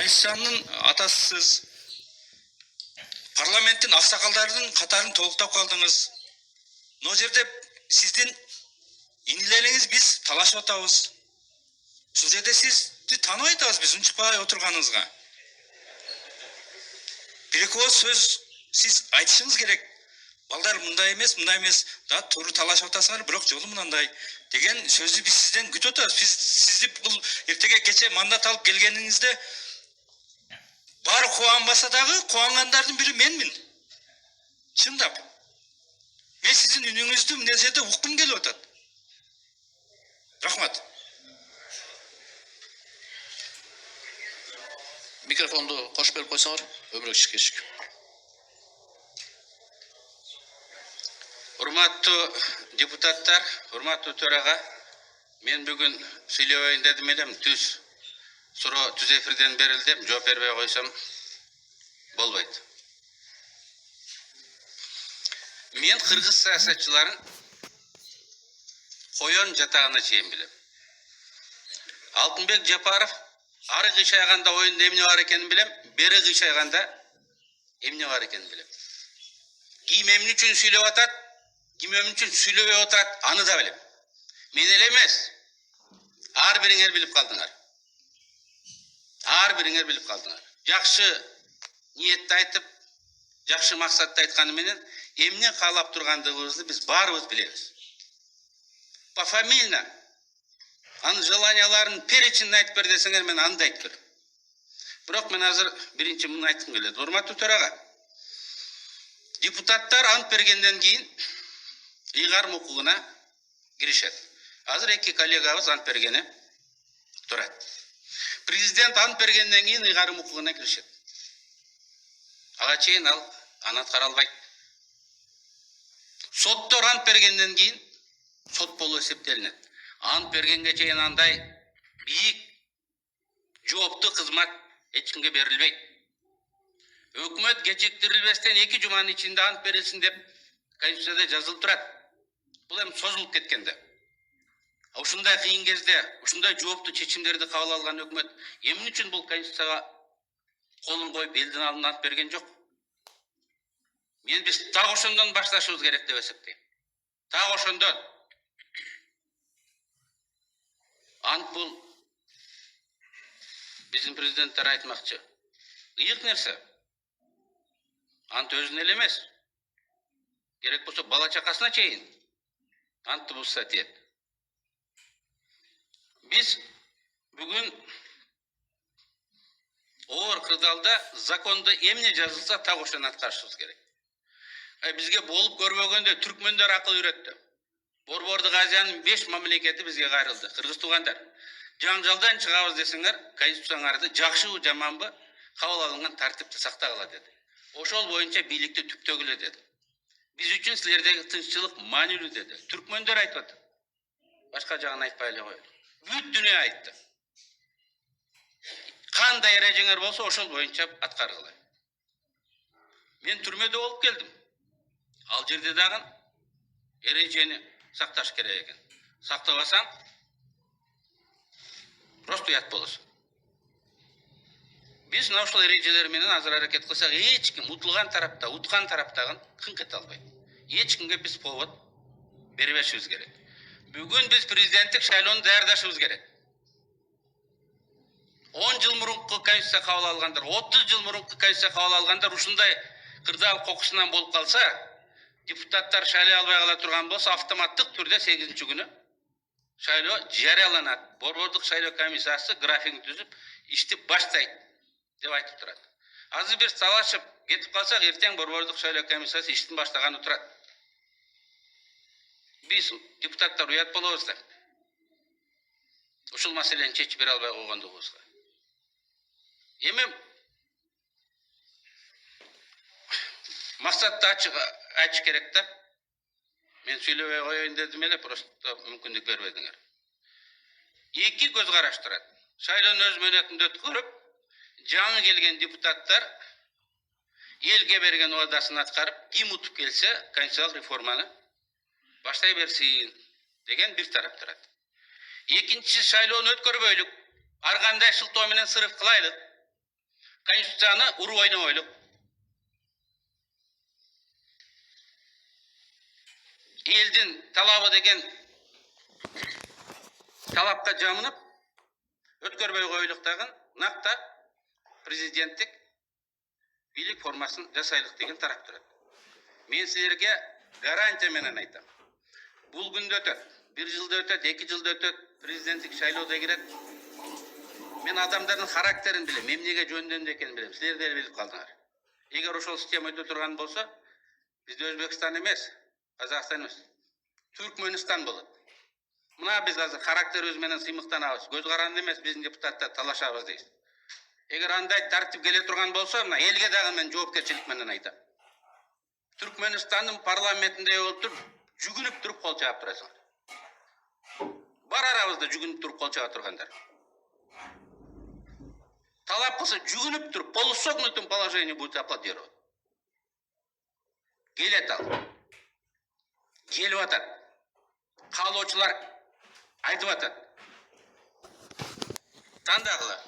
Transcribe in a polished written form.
Кайысжанның атасысыз. Парламенттің ақсақалдарының қатарын толықтап қалдыңыз. Но жерде сіздің инилеріңіз біз талашып атабыз. Сол жерде сізді танып айтабыз біз унчукпай отырганыңызга. Бирок сөз сіз айтышыңыз керек. Балдар мындай емес, да туры талашып атасыңар, бирок жолу мынандай деген сөзді біз сізден күтіп атабыз. Біз сізді бұл ертеге кече мандат алып келгениңизде бар кубанбаса дагы кубангандардын бири менмин. Чындап. Мен сіздің үнүңүздү мына жерде уккум келип атат. Рахмат. Микрофонду кош берип койсоңор, өмүрөк Ишкешик. Урматтуу депутаттар, урматтуу төрага, мен бүгүн сүйлөбөйүн дедим элем, суроо түз эфирден берилди, жооп бербей койсом болбойт. Мен кыргыз саясатчыларын коён жатагына чейин билем. Алтынбек Жапаров ары кыйшайганда оюнда эмне бар экенин билем, бери кыйшайганда эмне бар экенин билем. Ким эмне үчүн сүйлөп атат, ким эмне үчүн сүйлөбөй атат, аны да билем. Мен эле эмес, ар бириңер билип калдыңар. Ар бириңер билип калдыңар. Жакшы ниетте айтып, жакшы максатта айтканы менен эмне каалап тургандыгыбызды биз баарыбыз билебиз. Пофамильно анын желанияларын перечинин айтып бер десеңер, мен аны да айтып берем. Бирок мен азыр биринчи муну айткым келет. Урматтуу төрага, депутаттар ант бергенден кийин ыйгарым укугуна киришет. Азыр эки коллегабыз ант бергени турат. Президент ант бергенден кийин ыйгарым укугуна киришет. Ага чейин ал анат каралбайт. Соттор ант бергенден кийин сот болуп эсептелинет. Ант бергенге чейин андай бийик жооптуу кызмат эч кимге берилбейт. Өкмөт кечиктирилбестен 2 жуманын ичинде ант берилсин деп Конституцияда жазылып турат. Бул эми созулуп кеткенде. Ушундай кыйын кезде, ушундай жооптуу чечимдерди кабыл алган өкмөт эмне үчүн бул Конституцияга колун коюп элдин алдына ант берген жок? Мен биз так ошондон башташыбыз керек деп эсептейм. Так ошондон. Ант бул биздин президенттер айтмакчы. Ыйык нерсе. Ант өзүнө эле эмес. Керек болсо бала чакасына чейин антты бузса тиет. Биз бүгүн оор кырдаалда закондо эмне жазылса так ошону аткарышыбыз керек. Бизге болуп көрбөгөндө түркмөндөр акыл үйрөттү. Борбордук Азиянын 5 мамлекети бизге кайрылды. Кыргыз туугандар, жаңжалдан чыгабыз десеңер, Конституцияңарды жакшыбы, жаманбы, кабыл алынган тартипти сактагыла деди. Ошол боюнча бийликти түптөгүлө деди. Биз үчүн силердеги тынччылык маанилүү деди. Түркмөндөр айтып атат. Башка жагын айтпай эле коелу. Бүт дүйнө айтты. Кандай эрежеңер болсо ошол боюнча аткаргыла. Мен түрмөдө болуп келдим. Ал жерде дагы эрежени сакташ керек экен. Сактабасаң просто уят болосуң. Биз мына ушул эрежелер менен азыр аракет кылсак, эч ким утулган тарапта, уткан тараптагы кыңк эте албайт. Эч кимге биз повод бербешибиз керек. Бүгүн биз президенттик шайлоону даярдашыбыз керек. 10 жыл мурунку Конституция кабыл алгандар, 30 жыл мурунку Конституция кабыл алгандар ушундай кырдаал кокусунан болуп калса, депутаттар шайлай албай кала турган болсо, автоматтык түрдө 8-күнү шайлоо жарыяланат. Борбордук шайлоо комиссиясы графигин түзүп, ишти баштайт деп айтып турат. Азыр бир талашып кетип калсак, эртең борбордук шайлоо комиссиясы иштин баштаганы турат. Биз депутаттар уят болобуз да. Ушул маселени чечип бере албай койгондугубузга. Эми максатты ачык керек да. Мен сүйлөбөй коеюн дедим эле, просто мүмкүндүк бербедиңер. Эки көз караш турат. Шайлоону өз мөөнөтүндө өткөрүп, жаңы келген депутаттар элге берген уадасын аткарып, ким утуп келсе, конституциялык реформаны баштай берсин деген бир тарап турат. Экинчи шайлоону өткөрбөйлүк, ар кандай шылтоо менен сырыф кылайлык. Конституцияны уруп ойнобойлук. Элдин талабы деген талапка жамынып өткөрбөй койлук дагы накта президенттик бийлик формасын жасайлык деген тарап турат. Мен силерге гарантия менен айтам. Бул күндө өтөт, 1 жылда өтөт, 2 жылда өтөт, президенттик шайлоодо кирет. Мен адамдардын характерин билем, эмнеге жөндөмдү экенин билем. Силер деле билип калдыңар. Эгер ошол система өтө турган болсо, бизде Өзбекстан эмес, Казакстан эмес, Түркмөнстан болот. Мына биз азыр характерибиз менен сыймыктанабыз. Көз каранды эмес, биздин депутаттар талашабыз дейбиз. Эгер андай тартип келе турган болсо, мына элге дагы мен жоопкерчилик менен айтам. Түркмөнстандын парламентинде отуруп, жүгүнүп туруп кол чаап турасыңар. Бар арабызда жүгүнүп туруп кол чаап тургандар. Талап кылса жүгүнүп туруп, полусогнутым положение будет аплодировать. Келет ал. Келип атат. Каалоочулар айтып атат. Тандагыла.